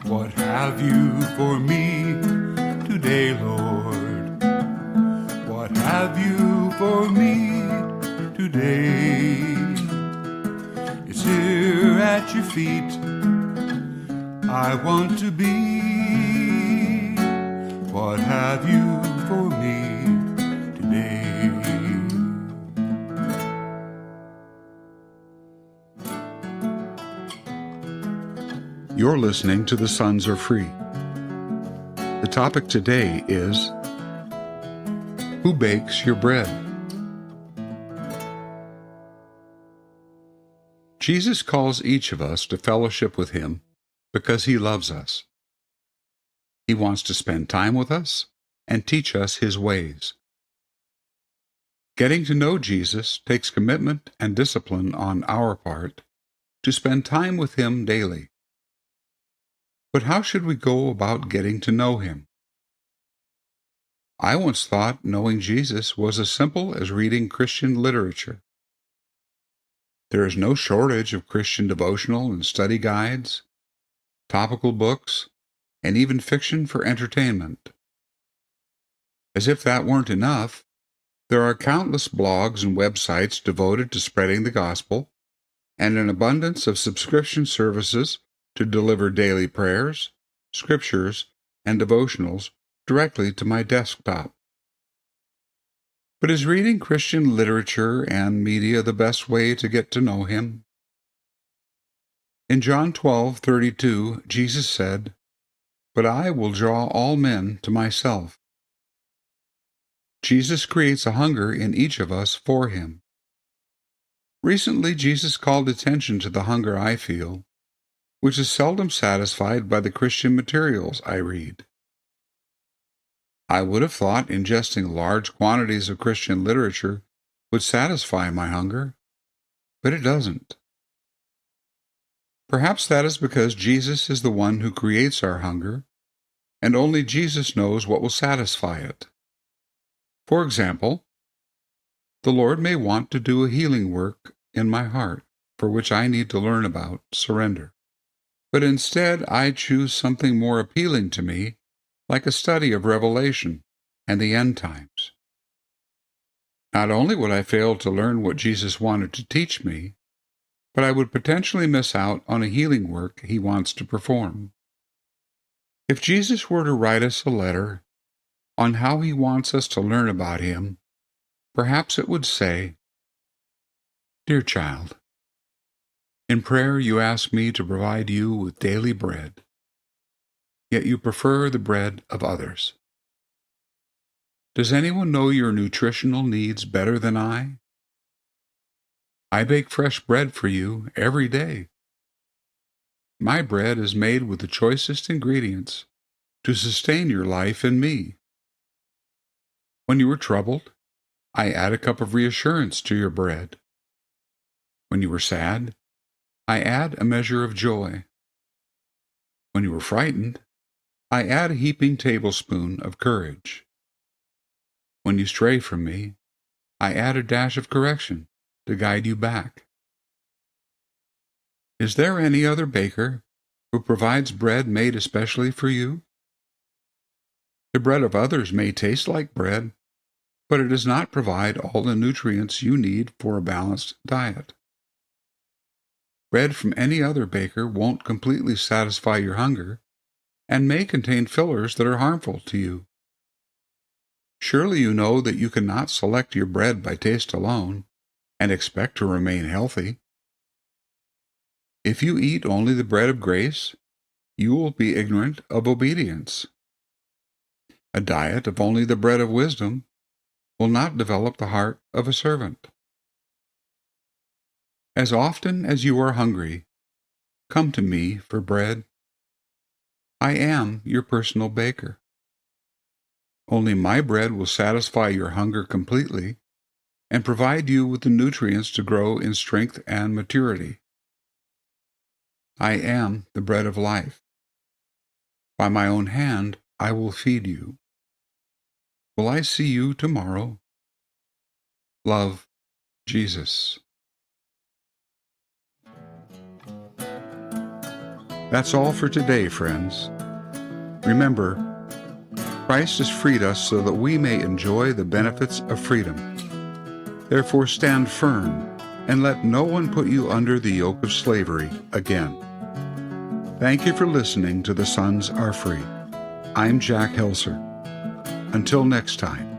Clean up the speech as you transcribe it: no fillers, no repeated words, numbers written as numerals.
What have you for me today, Lord? What have you for me today? It's here at your feet I want to be. What have you for me today? You're listening to The Sons Are Free. The topic today is, who bakes your bread? Jesus calls each of us to fellowship with Him because He loves us. He wants to spend time with us and teach us His ways. Getting to know Jesus takes commitment and discipline on our part to spend time with Him daily. But how should we go about getting to know Him? I once thought knowing Jesus was as simple as reading Christian literature. There is no shortage of Christian devotional and study guides, topical books, and even fiction for entertainment. As if that weren't enough, there are countless blogs and websites devoted to spreading the gospel, and an abundance of subscription services to deliver daily prayers, scriptures, and devotionals directly to my desktop. But is reading Christian literature and media the best way to get to know Him? In John 12:32, Jesus said, "But I will draw all men to myself." Jesus creates a hunger in each of us for Him. Recently, Jesus called attention to the hunger I feel, which is seldom satisfied by the Christian materials I read. I would have thought ingesting large quantities of Christian literature would satisfy my hunger, but it doesn't. Perhaps that is because Jesus is the one who creates our hunger, and only Jesus knows what will satisfy it. For example, the Lord may want to do a healing work in my heart, for which I need to learn about surrender. But instead, I choose something more appealing to me, like a study of Revelation and the end times. Not only would I fail to learn what Jesus wanted to teach me, but I would potentially miss out on a healing work He wants to perform. If Jesus were to write us a letter on how He wants us to learn about Him, perhaps it would say, "Dear child, in prayer you ask me to provide you with daily bread, yet you prefer the bread of others. Does anyone know your nutritional needs better than I? I bake fresh bread for you every day. My bread is made with the choicest ingredients to sustain your life in me. When you are troubled, I add a cup of reassurance to your bread. When you are sad, I add a measure of joy. When you are frightened, I add a heaping tablespoon of courage. When you stray from me, I add a dash of correction to guide you back." Is there any other baker who provides bread made especially for you? The bread of others may taste like bread, but it does not provide all the nutrients you need for a balanced diet. Bread from any other baker won't completely satisfy your hunger and may contain fillers that are harmful to you. Surely you know that you cannot select your bread by taste alone and expect to remain healthy. If you eat only the bread of grace, you will be ignorant of obedience. A diet of only the bread of wisdom will not develop the heart of a servant. As often as you are hungry, come to me for bread. I am your personal baker. Only my bread will satisfy your hunger completely and provide you with the nutrients to grow in strength and maturity. I am the bread of life. By my own hand I will feed you. Will I see you tomorrow? Love, Jesus. That's all for today, friends. Remember, Christ has freed us so that we may enjoy the benefits of freedom. Therefore stand firm and let no one put you under the yoke of slavery again. Thank you for listening to The Sons Are Free. I'm Jack Helser. Until next time.